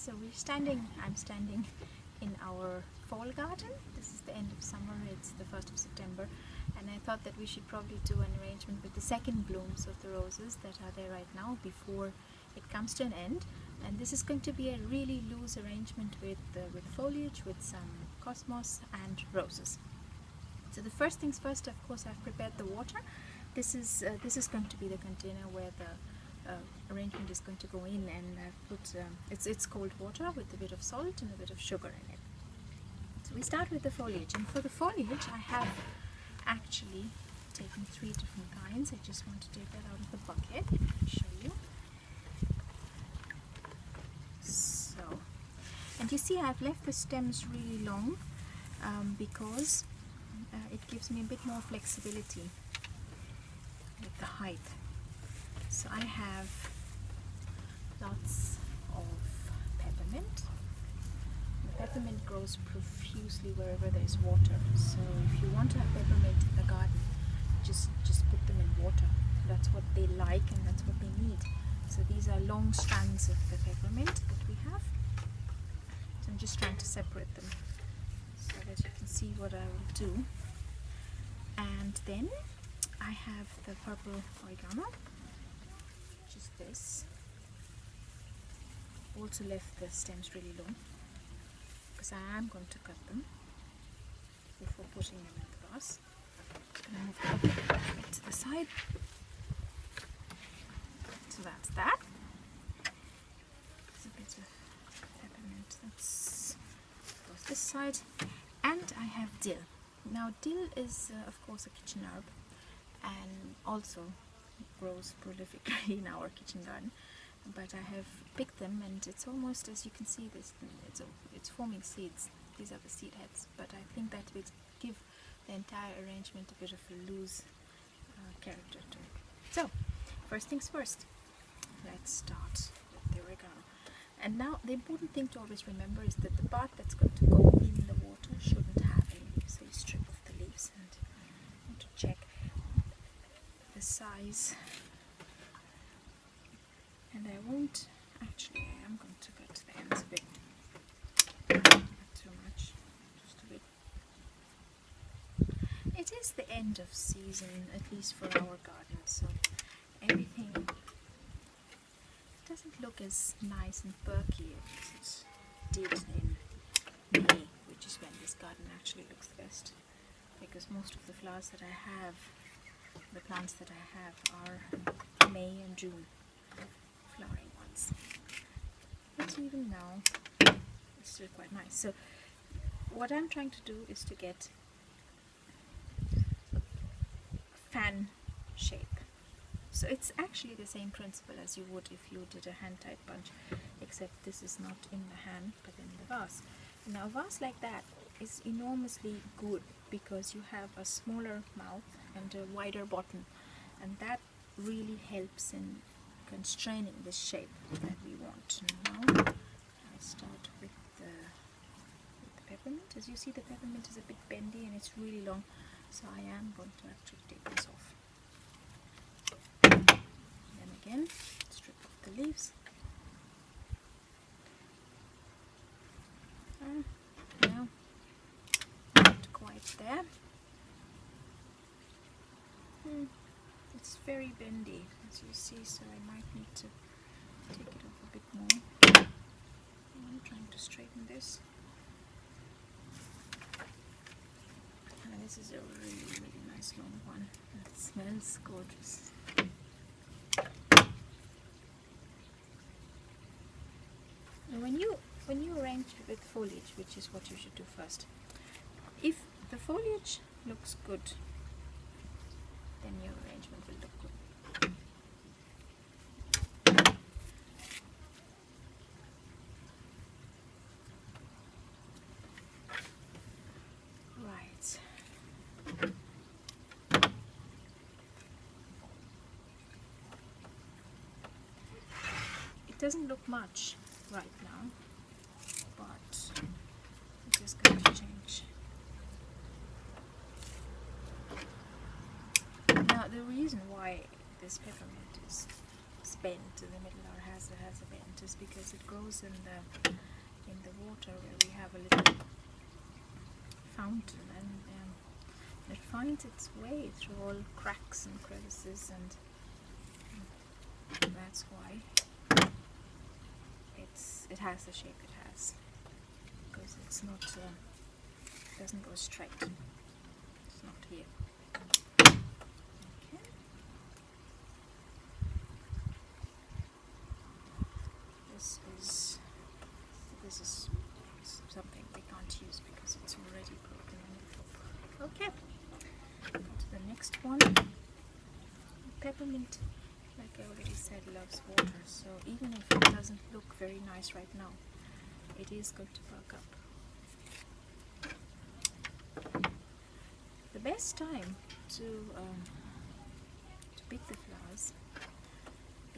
So I'm standing in our fall garden. This is the end of summer, it's the 1st of September, and I thought that we should probably do an arrangement with the second blooms of the roses that are there right now before it comes to an end. And this is going to be a really loose arrangement with foliage, with some cosmos and roses. So the first things first, of course, I've prepared the water. This is going to be the container where the arrangement is going to go in, and I've put it's cold water with a bit of salt and a bit of sugar in it. So we start with the foliage, and for the foliage I have actually taken 3 different kinds. I just want to take that out of the bucket and show you. So, and you see I've left the stems really long because it gives me a bit more flexibility with the height. So I have lots of peppermint. The peppermint grows profusely wherever there is water. So if you want to have peppermint in the garden, just put them in water. That's what they like and that's what they need. So these are long strands of the peppermint that we have. So I'm just trying to separate them so that you can see what I will do. And then I have the purple oregano, which is this. Also left the stems really long because I am going to cut them before putting them in the vase. I'm going to move the bucket to the side. So that's that. There's a bit of peppermint that goes this side. And I have dill. Now dill is of course a kitchen herb and also grows prolifically in our kitchen garden, but I have picked them and it's almost, as you can see, it's forming seeds. These are the seed heads, but I think that will give the entire arrangement a bit of a loose character to it. So first things first, let's start with the oregano. And now the important thing to always remember is that the part that's going to go in the water shouldn't have any leaves. So you strip off the leaves and you want to check the size. And I won't, actually I am going to cut the ends a bit, not too much, just a bit. It is the end of season, at least for our garden, so everything doesn't look as nice and perky as it did in May, which is when this garden actually looks the best, because most of the flowers that I have, the plants that I have, are May and June flowering ones. But even now it's still quite nice. So what I'm trying to do is to get a fan shape. So it's actually the same principle as you would if you did a hand-tied bunch, except this is not in the hand but in the vase. Now a vase like that is enormously good because you have a smaller mouth and a wider bottom, and that really helps in constraining the shape that we want. Now I start with the peppermint. As you see, the peppermint is a bit bendy and it's really long, so I am going to actually take this off. Then again, strip off the leaves. Now, not quite there. It's very bendy, as you see, so I might need to take it off a bit more. I'm trying to straighten this. And this is a really, really nice long one. It smells gorgeous. Now when you arrange with foliage, which is what you should do first, if the foliage looks good, then your arrangement will look good. Right. It doesn't look much right now, but it is going to change. Now the reason why this peppermint is bent in the middle, or has a bent, is because it grows in the water where we have a little fountain, and it finds its way through all cracks and crevices, and that's why it has the shape it has, because it's not doesn't go straight. It's not here. Okay. This is something we can't use because it's already broken on the top. Okay. Go to the next one. Peppermint, like I already said, loves water, so even if it doesn't look very nice right now, it is going to perk up. The best time to pick the flowers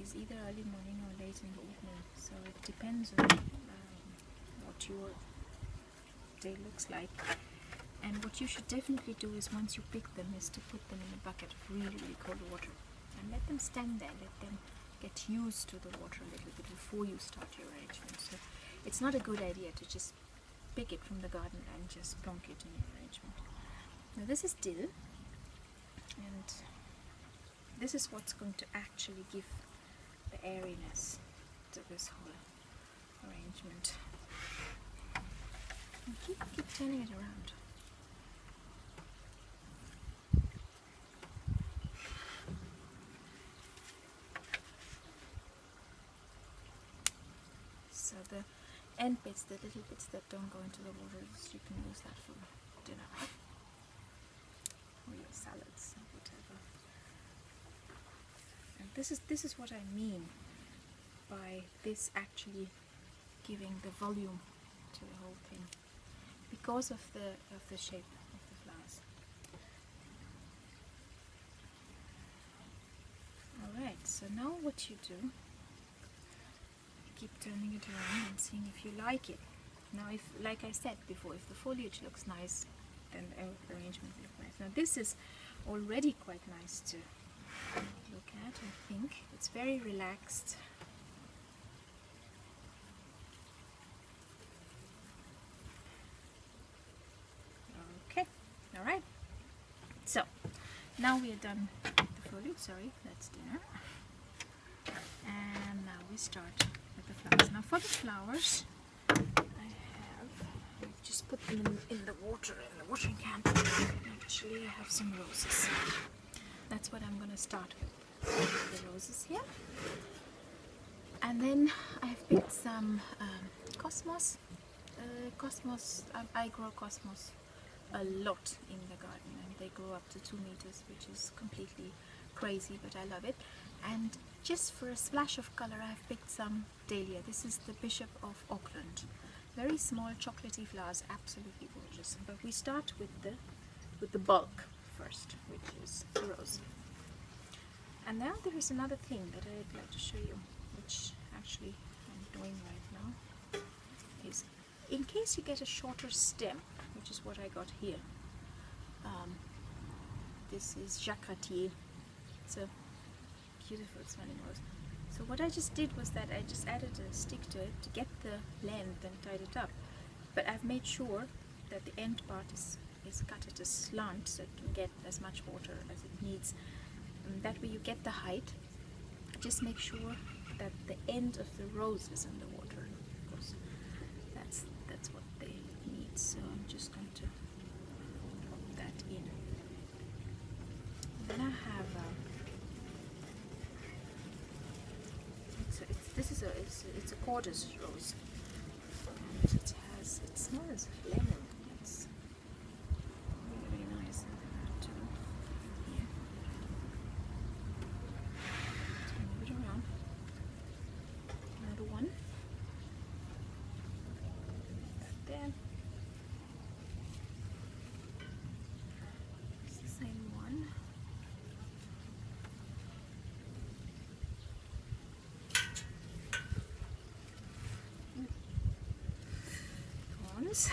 is either early morning or late in the evening, so it depends on what your day looks like. And what you should definitely do is, once you pick them, is to put them in a bucket of really, really cold water and let them stand there, let them get used to the water a little bit before you start your arrangement. So it's not a good idea to just pick it from the garden and just plonk it in your arrangement. Now this is dill, and this is what's going to actually give the airiness to this whole arrangement. And keep turning it around. So the end bits, the little bits that don't go into the water, you can use that for dinner or your salads or whatever. And this is what I mean by this actually giving the volume to the whole thing, because of the shape of the flowers. Alright, so now what you do, keep turning it around and seeing if you like it. Now, if, like I said before, if the foliage looks nice, then the arrangement will look nice. Now this is already quite nice to look at, I think. It's very relaxed. Okay, alright. So, now we are done with the foliage. Sorry, that's dinner. And now we start with the flowers. Now for the flowers, I've just put them in the water, in the watering can. Actually, I have some roses. That's what I'm going to start with, the roses here. And then I've picked some cosmos. I grow cosmos a lot in the garden, and they grow up to 2 meters, which is completely crazy, but I love it. And just for a splash of color, I've picked some dahlia. This is the Bishop of Auckland. Very small, chocolatey flowers, absolutely gorgeous. But we start with the bulk first, which is the rose. And now there is another thing that I'd like to show you, which actually I'm doing right now, is in case you get a shorter stem, which is what I got here. This is Jacques Cartier. It's a beautiful smelling rose. So what I just did was that I just added a stick to it to get the length and tied it up. But I've made sure that the end part is cut at a slant so it can get as much water as it needs. And that way you get the height. Just make sure that the end of the rose is in the water, because that's what they need. So I'm just going to drop that in. And then I have it's a Cordis rose, and it smells of lemon. It's really, really nice. To here, to move it around. Another one. That there. It's the same one. Thorns.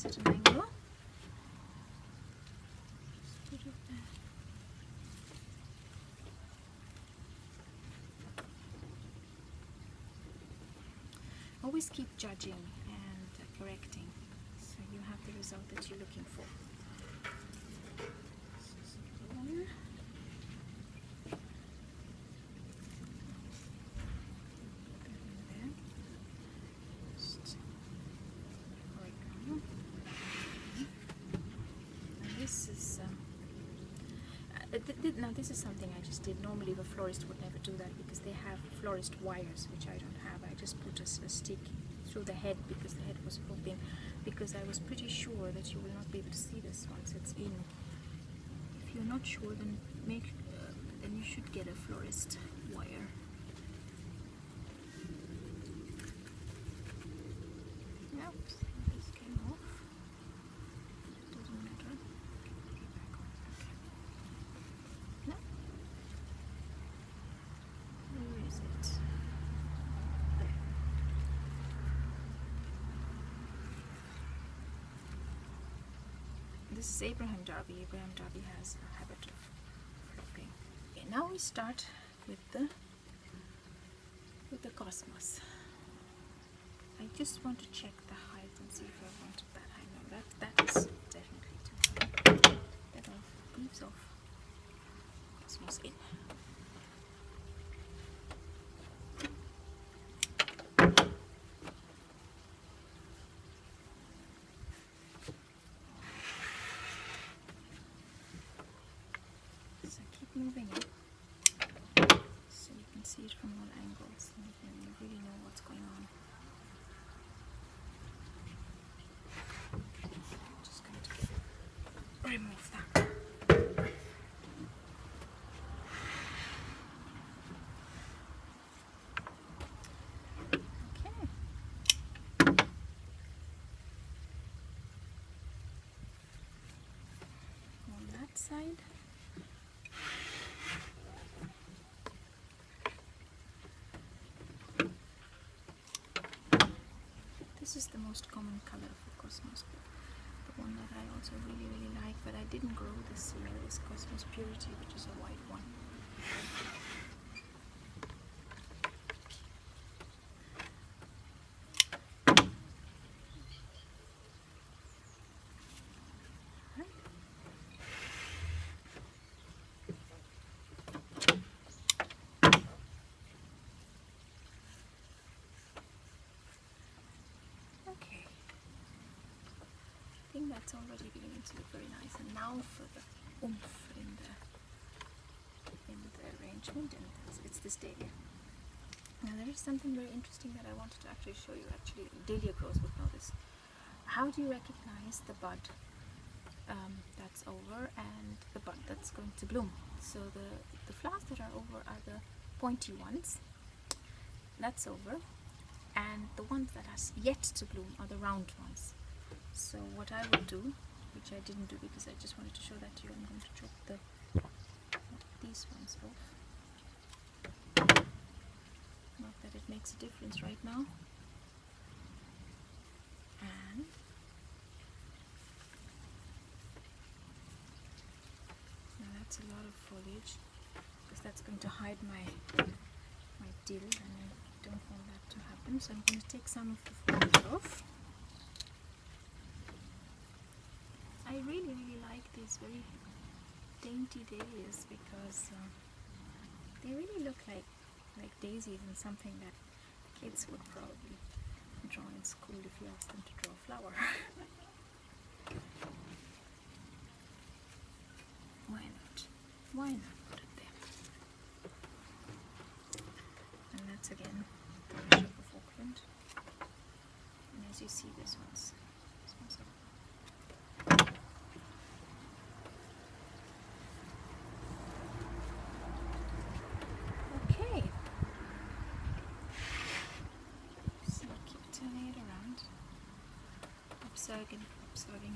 this at an angle. Just put it there. Always keep judging and correcting, so you have the result that you're looking for. Now this is something I just did. Normally the florist would never do that because they have florist wires, which I don't have. I just put a stick through the head because the head was poking, because I was pretty sure that you will not be able to see this once it's in. If you're not sure, then then you should get a florist wire. Yep, this came off. Doesn't matter. No. Where is it? There. This is Abraham Darby. Abraham Darby has a habit of flipping. Okay, now we start with the cosmos. I just want to check the height and see if I want it that high. No, that is definitely too high. That off, leaves off. Cosmos in. So keep moving it so you can see it from all angles and you really know what's going on. Just going to remove that. Okay. On that side. This is the most common color for Cosmos, the one that I also really like, but I didn't grow this year, is Cosmos Purity, which is a white one. Okay, I think that's already beginning to look very nice. And now for the oomph in the arrangement, and it's this dahlia. Now there is something very interesting that I wanted to actually show you. Actually, dahlia growers would know this. How do you recognize the bud that's over and the bud that's going to bloom? So the flowers that are over are the pointy ones. That's over. And the ones that are yet to bloom are the round ones. So what I would do, which I didn't do because I just wanted to show that to you, I'm going to chop these ones off. Not that it makes a difference right now. And now that's a lot of foliage because that's going to hide my dill, and I don't want that to happen. So I'm going to take some of the foliage off. I really like these very dainty dahlias because they really look like daisies, and something that kids would probably draw in school if you ask them to draw a flower. Why not? Why not put it there? And that's again the Bishop of Auckland. And as you see, this one's up. Okay. So keep turning it around, observing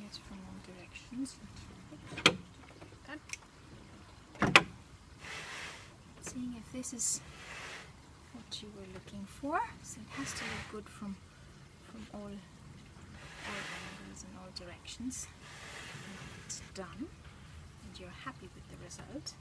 it from all directions. That. Seeing if this is what you were looking for. So it has to look good from all angles and all directions and it's done and you're happy with the result,